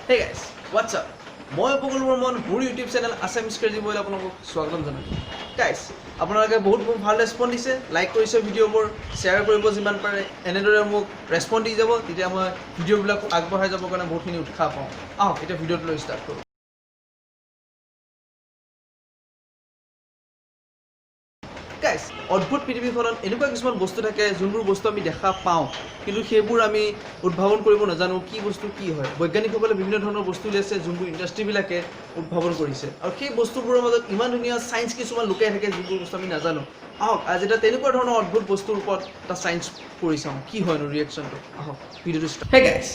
Hey guys, what's up? মই উপকুল বৰ্মন মোৰ YouTube channel Assamese Crazy boil আপোনাক স্বাগতম জনাইছো। গাইস, আপোনালোকে বহুত ভাল ৰেসপন্স দিছে, লাইক কৰিছে ভিডিঅ'বোৰ, শেয়াৰ কৰিব যিমান পাৰে, এনেদৰে মোক ৰেসপন্স দি যাব, তেতিয়া মই ভিডিঅ'বিলাক আগবঢ়াই যাব কাৰণে বহুতখিনি উৎসাহ পাওঁ। আহক এতিয়া ভিডিঅ'টো লৈ ষ্টাৰ্ট কৰোঁ। গাইস, অদ্ভুত পৃথিৱীখনত এনেকুৱা কিছুমান বস্তু থাকে যোনবোৰ বস্তু আমি দেখা পাওঁ কিন্তু সেইবোৰ আমি উদ্ভাৱন কৰিব নাজানো কি বস্তু কি হয়। বৈজ্ঞানিকসকলে বিভিন্ন ধৰণৰ বস্তু উলিয়াইছে যোনবোৰ ইণ্ডাষ্ট্ৰীবিলাকে উদ্ভাৱন কৰিছে আৰু সেই বস্তুবোৰৰ মাজত ইমান ধুনীয়া সায়েন্স কিছুমান লুকাই থাকে যোনবোৰ বস্তু আমি নাজানো। আহক আজি এটা তেনেকুৱা ধৰণৰ অদ্ভুত বস্তুৰ ওপৰত এটা সায়েন্স কৰি চাওঁ কি হয়নো ৰিয়েকশ্যনটো। আহক ভিডিঅ'টো ষ্টাৰ্ট। হে গাইস,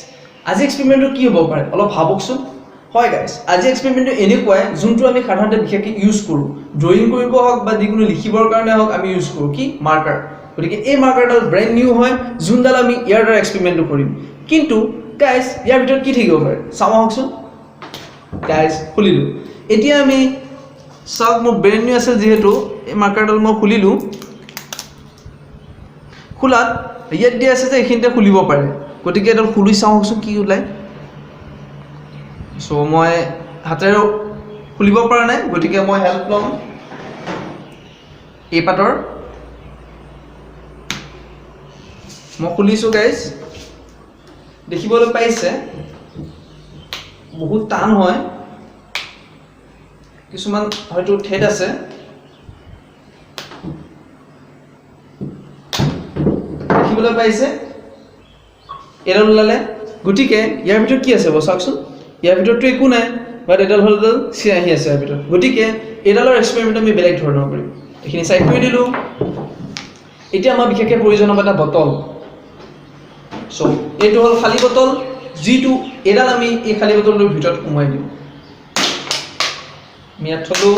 আজি এক্সপেৰিমেণ্টটো কি হ'ব পাৰে অলপ ভাবকচোন। হয় গাইস, আজি এক্সপেৰিমেণ্টটো এনেকুৱাই যোনটো আমি সাধাৰণতে বিশেষকৈ ইউজ কৰোঁ, ড্ৰয়িং কৰিব হওক বা যিকোনো লিখিবৰ কাৰণে হওক আমি ইউজ কৰোঁ কি মাৰ্কাৰ। গতিকে এই মাৰ্কাৰডাল ব্ৰেণ্ড নিউ হয় যোনডাল আমি ইয়াৰ দ্বাৰা এক্সপেৰিমেণ্টটো কৰিম। কিন্তু গাইস ইয়াৰ ভিতৰত কি থাকিব পাৰে চাওঁ আহকচোন। গাইস খুলিলোঁ, এতিয়া আমি চাওক মোৰ ব্ৰেণ্ড নিউ আছে যিহেতু এই মাৰ্কাৰডাল মই খুলিলোঁ। খোলাত ইয়াত দিয়া আছে যে এইখিনিতে খুলিব পাৰে, গতিকে এডাল খুলি চাওঁচোন কি ওলায়। চ' মই হাতেৰে খুলিব পৰা নাই, গতিকে মই হেল্প ল'ম এই পাতৰ। মই খুলিছোঁ গাইজ, দেখিবলৈ পাইছে বহুত টান হয়, কিছুমান হয়তো ঠেদ আছে। দেখিবলৈ পাইছে এডাল ওলালে, গতিকে ইয়াৰ ভিতৰত কি আছে বাৰু চাওকচোন। ইয়াৰ ভিতৰততো একো নাই, বাট এডাল হ'ল এডাল চিয়াহী আছে ইয়াৰ ভিতৰত। গতিকে এইডালৰ এক্সপেৰিমেণ্ট আমি বেলেগ ধৰণৰ কৰিম। এইখিনি চাইড কৰি দিলোঁ। এতিয়া আমাৰ বিশেষকৈ প্ৰয়োজন হ'ব এটা বটল। চ' এইটো হ'ল খালী বটল, যিটো এডাল আমি এই খালী বটলটোৰ ভিতৰত সোমাই দিওঁ। আমি ইয়াত থলোঁ,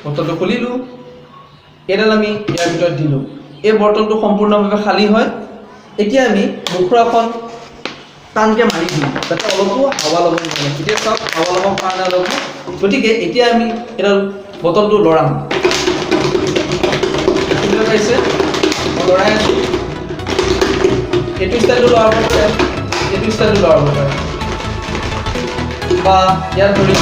বটলটো খুলিলোঁ, এডাল আমি ইয়াৰ ভিতৰত দিলোঁ। এই বটলটো সম্পূৰ্ণভাৱে খালী হয়। এতিয়া আমি মুখৰাখন টানকৈ মাৰি দিওঁ যাতে অলপো হাৱা ল'ব নোৱাৰে। এতিয়া চাওক হাৱা ল'ব পৰা নাই অলপো। গতিকে এতিয়া আমি এডাল বটলটো লৰাম। দেখিবলৈ পাইছে মই লৰাই আছোঁ। এইটো ষ্টাইলটো লৰাব পাৰে, এইটো ষ্টাইলটো লৰাব পাৰে, বা ইয়াত ধৰি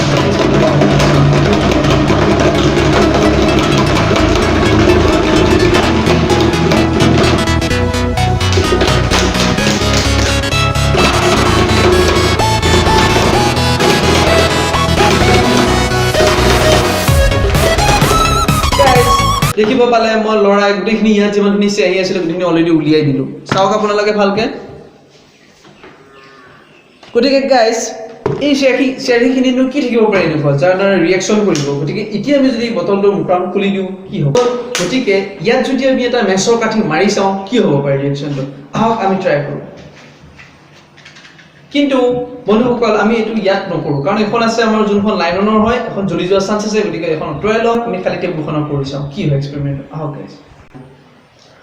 দেখিব পালে মই লৰাই গোটেইখিনি ইয়াত যিমানখিনি চিয়াহী আছিলে গোটেইখিনি অলৰেডি উলিয়াই দিলোঁ। চাওক আপোনালোকে ভালকে। গতিকে গাইজ এই চিয়াহীখিনিনো কি থাকিব পাৰে এনেকুৱা যাৰ দ্বাৰা ৰিয়েকশ্যন কৰিব। গতিকে এতিয়া আমি যদি বটলটোৰ মুখখন খুলি দিওঁ কি হ'ব। গতিকে ইয়াত যদি আমি এটা মেচৰ কাঠি মাৰি চাওঁ কি হ'ব পাৰে ৰিয়েকশ্যনটো। আহক আমি ট্ৰাই কৰোঁ। কিন্তু বন্ধুসকল আমি এইটো ইয়াত নকৰোঁ, কাৰণ এখন আছে আমাৰ যোনখন লাইনৰ হয়, এখন জ্বলি যোৱাৰ চান্স আছে। গতিকে এখন আঁতৰাই লওক, আমি খালী টেবুলখনত কৰি চাওঁ কি হয় এক্সপেৰিমেণ্ট। আহক গাইজ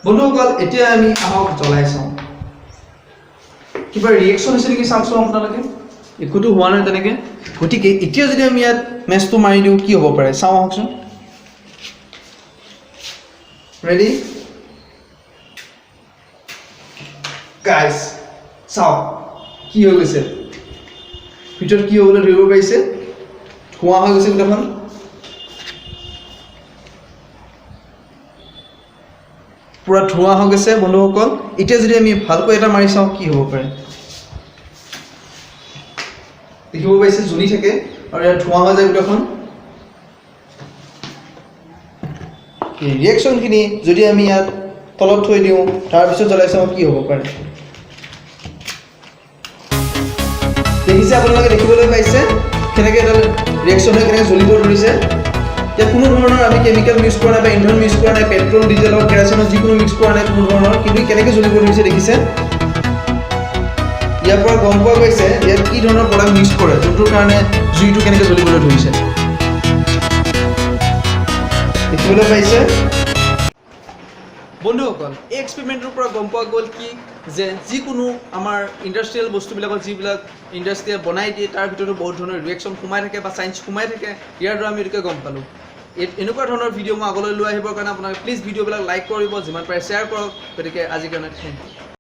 বন্ধুসকল, এতিয়া আমি আহক জ্বলাই চাওঁ কিবা ৰিয়েকশ্যন হৈছে নেকি চাওকচোন আপোনালোকে। একোতো হোৱা নাই তেনেকৈ। গতিকে এতিয়া যদি আমি ইয়াত মেচটো মাৰি দিওঁ কি হ'ব পাৰে চাওঁ আহকচোন। ৰেডি গাইজ চাওক কি হৈ গৈছে, ভিতৰত কি হ'বলৈ ধৰিব পাৰিছে, ধোঁৱা হৈ গৈছে গোটেইখন। পুৰা ধোঁৱা হৈ গৈছে বন্ধুসকল। এতিয়া যদি আমি ভালকৈ এটা মাৰি চাওঁ কি হ'ব পাৰে। দেখিব পাইছে জ্বলি থাকে আৰু ইয়াত ধোঁৱা হৈ যায় গোটেইখন। ৰিয়েকশ্যনখিনি যদি আমি ইয়াত তলত থৈ দিওঁ তাৰপিছত জ্বলাই চাওঁ কি হ'ব পাৰে। দেখিছে আপোনালোকে, দেখিবলৈ পাইছে কেনেকৈ এডাল ৰিয়েকশ্যন হৈ কেনেকৈ জ্বলিব ধৰিছে। ইয়াত কোনো ধৰণৰ আমি কেমিকেল মিক্স কৰা নাই বা ইন্ধন মিক্স কৰা নাই, পেট্ৰল ডিজেলৰ কেৰাচিনৰ যিকোনো মিক্স কৰা নাই কোনো ধৰণৰ, কিন্তু কেনেকৈ জ্বলিব ধৰিছে দেখিছে। ইয়াৰ পৰা গম পোৱা গৈছে ইয়াত কি ধৰণৰ প্ৰডাক্ট মিক্স কৰে যোনটোৰ কাৰণে জুইটো কেনেকৈ জ্বলিবলৈ ধৰিছে। দেখিবলৈ পাইছে বন্ধুসকল, এই এক্সপেৰিমেণ্টৰ পৰা গম পোৱা গ'ল কি যে যিকোনো আমাৰ ইণ্ডাষ্ট্ৰিয়েল বস্তুবিলাকত যিবিলাক ইণ্ডাষ্ট্ৰিয়ে বনাই দিয়ে তাৰ ভিতৰতো বহুত ধৰণৰ ৰিয়েকশ্যন সোমাই থাকে বা ছায়েন্স সোমাই থাকে। ইয়াৰ দ্বাৰা আমি এইটোকে গম পালোঁ। এনেকুৱা ধৰণৰ ভিডিঅ' মই আগলৈ লৈ আহিবৰ কাৰণে আপোনালোকে প্লিজ ভিডিঅ'বিলাক লাইক কৰিব, যিমান পাৰে শ্বেয়াৰ কৰক। গতিকে আজিৰ কাৰণে থেংক ইউ।